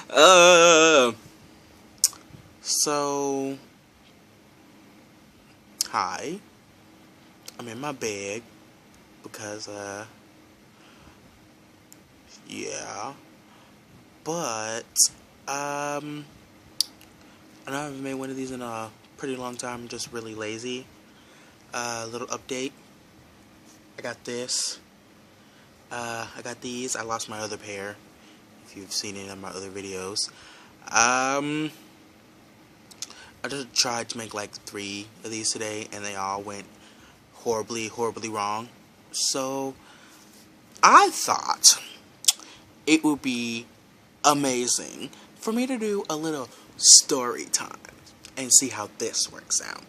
uh, so, hi. I'm in my bed because, yeah. But, um, I know I haven't made one of these in a pretty long time. I'm just really lazy. Little update. I got this. I got these. I lost my other pair. If you've seen any of my other videos. I just tried to make like 3 of these today, and they all went horribly, horribly wrong. So, I thought it would be amazing for me to do a little story time and see how this works out.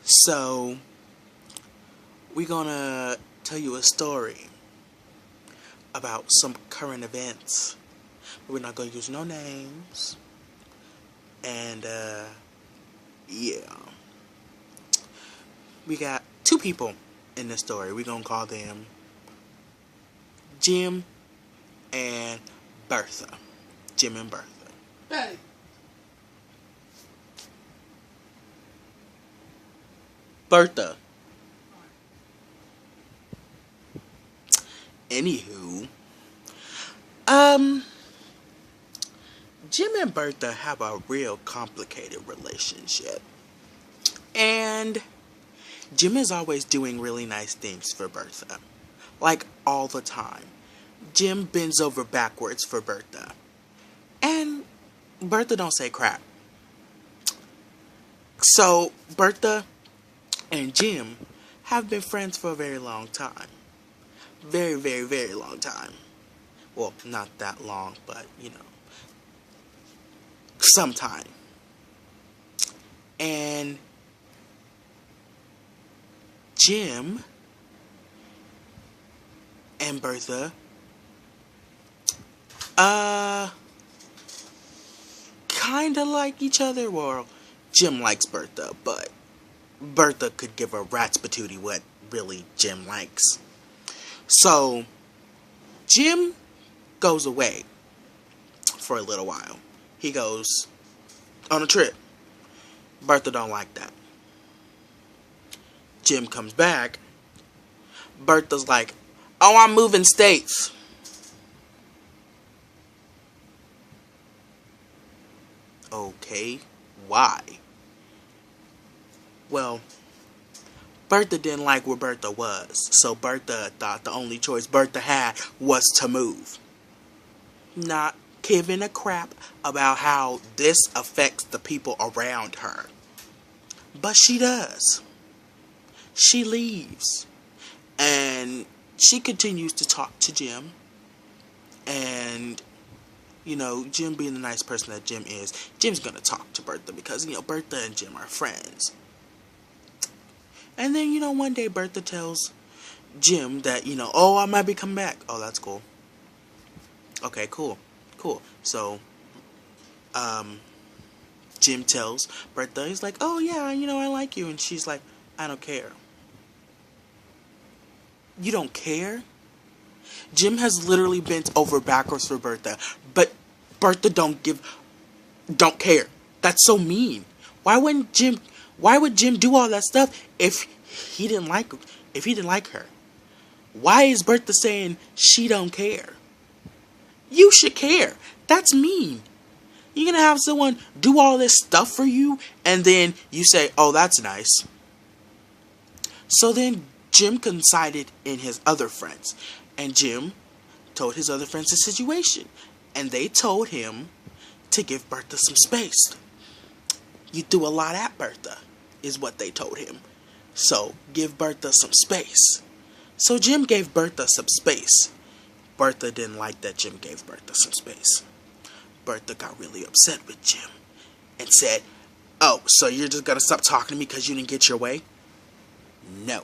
So, we're gonna tell you a story about some current events. We're not gonna use no names. And, yeah. We got 2 people in this story. We're gonna call them Jim and Bertha. Jim and Bertha. Hey. Bertha. Anywho, Jim and Bertha have a real complicated relationship. And Jim is always doing really nice things for Bertha. Like, all the time. Jim bends over backwards for Bertha. And Bertha don't say crap. So, Bertha and Jim have been friends for a very long time. Very, very, very long time. Well, not that long, but, some time. And Jim and Bertha, kinda like each other. Well, Jim likes Bertha, but Bertha could give a rat's patootie what really Jim likes. So, Jim goes away for a little while. He goes on a trip. Bertha don't like that. Jim comes back. Bertha's like, oh, I'm moving states. Okay, why? Well, Bertha didn't like where Bertha was, so Bertha thought the only choice Bertha had was to move. Not giving a crap about how this affects the people around her. But she does. She leaves. And she continues to talk to Jim. And, Jim being the nice person that Jim is, Jim's gonna talk to Bertha because, Bertha and Jim are friends. And then, one day Bertha tells Jim that, oh, I might be coming back. Oh, that's cool. Okay, cool. So, Jim tells Bertha, he's like, oh, yeah, I like you. And she's like, I don't care. You don't care? Jim has literally bent over backwards for Bertha, but Bertha don't care. That's so mean. Why would Jim do all that stuff if he didn't like her? Why is Bertha saying she don't care? You should care. That's mean. You're gonna have someone do all this stuff for you, and then you say, oh, that's nice. So then Jim confided in his other friends, and Jim told his other friends the situation, and they told him to give Bertha some space. You threw a lot at Bertha, is what they told him. So, give Bertha some space. So Jim gave Bertha some space. Bertha didn't like that Jim gave Bertha some space. Bertha got really upset with Jim and said, oh, so you're just gonna stop talking to me because you didn't get your way? No.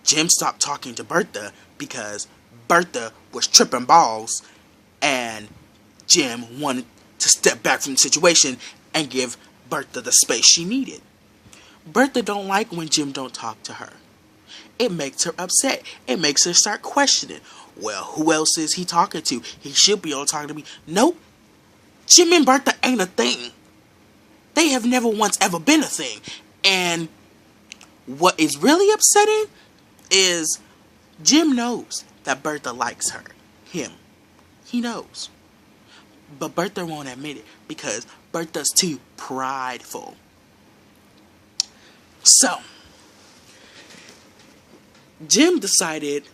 Jim stopped talking to Bertha because Bertha was tripping balls and Jim wanted to step back from the situation and give Bertha the space she needed. Bertha don't like when Jim don't talk to her. It makes her upset. It makes her start questioning. well, who else is he talking to? He should be all talking to me. Nope. Jim and Bertha ain't a thing. They have never once ever been a thing. And what is really upsetting is Jim knows that Bertha likes him. He knows. But Bertha won't admit it because Bertha's too prideful. So, Jim decided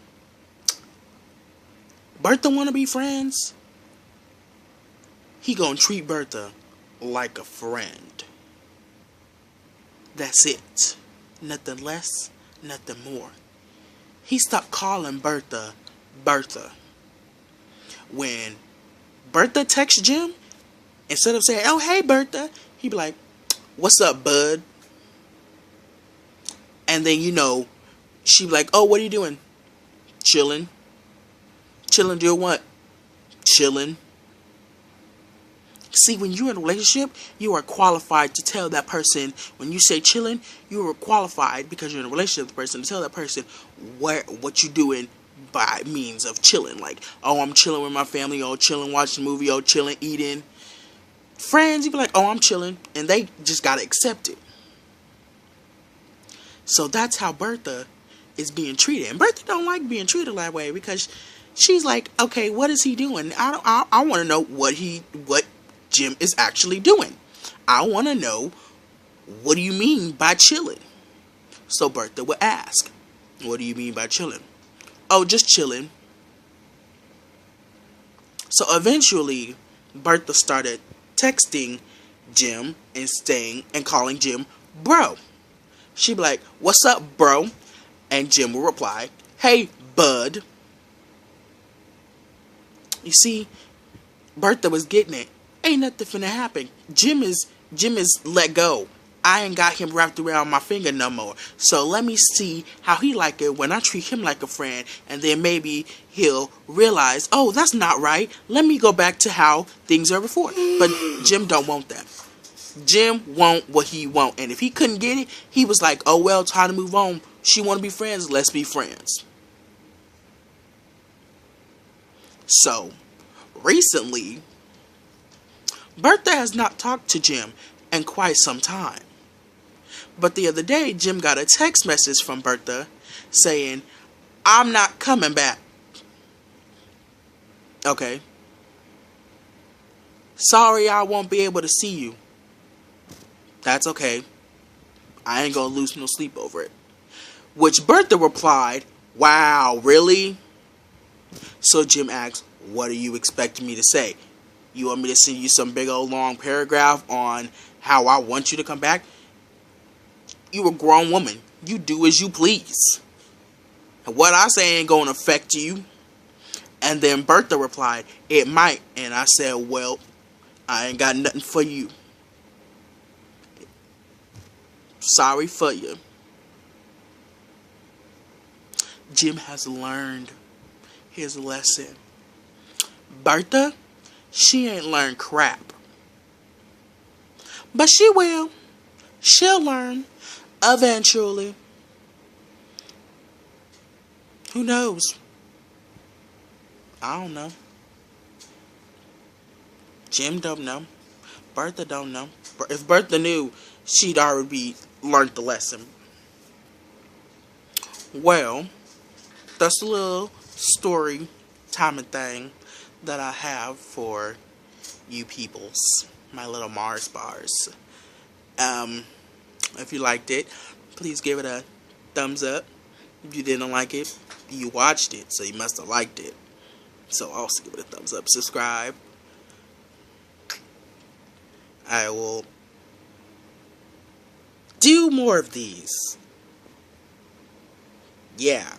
Bertha want to be friends. He gonna treat Bertha like a friend. That's it. Nothing less, nothing more. He stopped calling Bertha Bertha. When Bertha texts Jim, instead of saying, "Oh, hey, Bertha," he'd be like, "What's up, bud?" And then, she'd be like, "Oh, what are you doing?" "Chilling." "Chilling doing what?" "Chilling." See, when you're in a relationship, you are qualified to tell that person, when you say chilling, you are qualified because you're in a relationship with the person to tell that person what you doing by means of chilling. Like, "Oh, I'm chilling with my family," "Oh, chilling watching a movie," "Oh, chilling eating." Friends, you be like, "Oh, I'm chilling," and they just gotta accept it. So that's how Bertha is being treated. And Bertha don't like being treated that way because she's like, okay, what is he doing? I want to know what Jim is actually doing. I want to know, what do you mean by chilling? So Bertha would ask, "What do you mean by chilling?" "Oh, just chilling." So eventually, Bertha started texting Jim and calling Jim bro. She'd be like, "What's up, bro?" And Jim will reply, "Hey, bud." You see, Bertha was getting it. Ain't nothing finna happen. Jim is let go. I ain't got him wrapped around my finger no more. So let me see how he like it when I treat him like a friend. And then maybe he'll realize, oh, that's not right. Let me go back to how things are before. But Jim don't want that. Jim want what he want. And if he couldn't get it, he was like, oh, well, time to move on. She want to be friends. Let's be friends. So, recently, Bertha has not talked to Jim in quite some time. But the other day, Jim got a text message from Bertha saying, "I'm not coming back." Okay. "Sorry, I won't be able to see you." That's okay. I ain't gonna lose no sleep over it. Which Bertha replied, "Wow, really?" So Jim asked, "What are you expecting me to say? You want me to send you some big old long paragraph on how I want you to come back? You a grown woman. You do as you please. What I say ain't gonna affect you." And then Bertha replied, "It might." And I said, "Well, I ain't got nothing for you. Sorry for you." Jim has learned his lesson. Bertha, she ain't learned crap. But she will. She'll learn. Eventually. Who knows? I don't know. Jim don't know. Bertha don't know. If Bertha knew, she'd already learned the lesson. Well, that's a little story timing thing that I have for you peoples, my little Mars bars. If you liked it, please give it a thumbs up. If you didn't like it, you watched it, so you must have liked it. So also give it a thumbs up. Subscribe. I will do more of these. Yeah.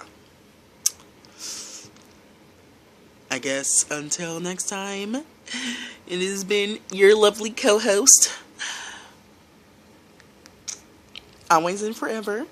I guess until next time, it has been your lovely co-host, always and forever,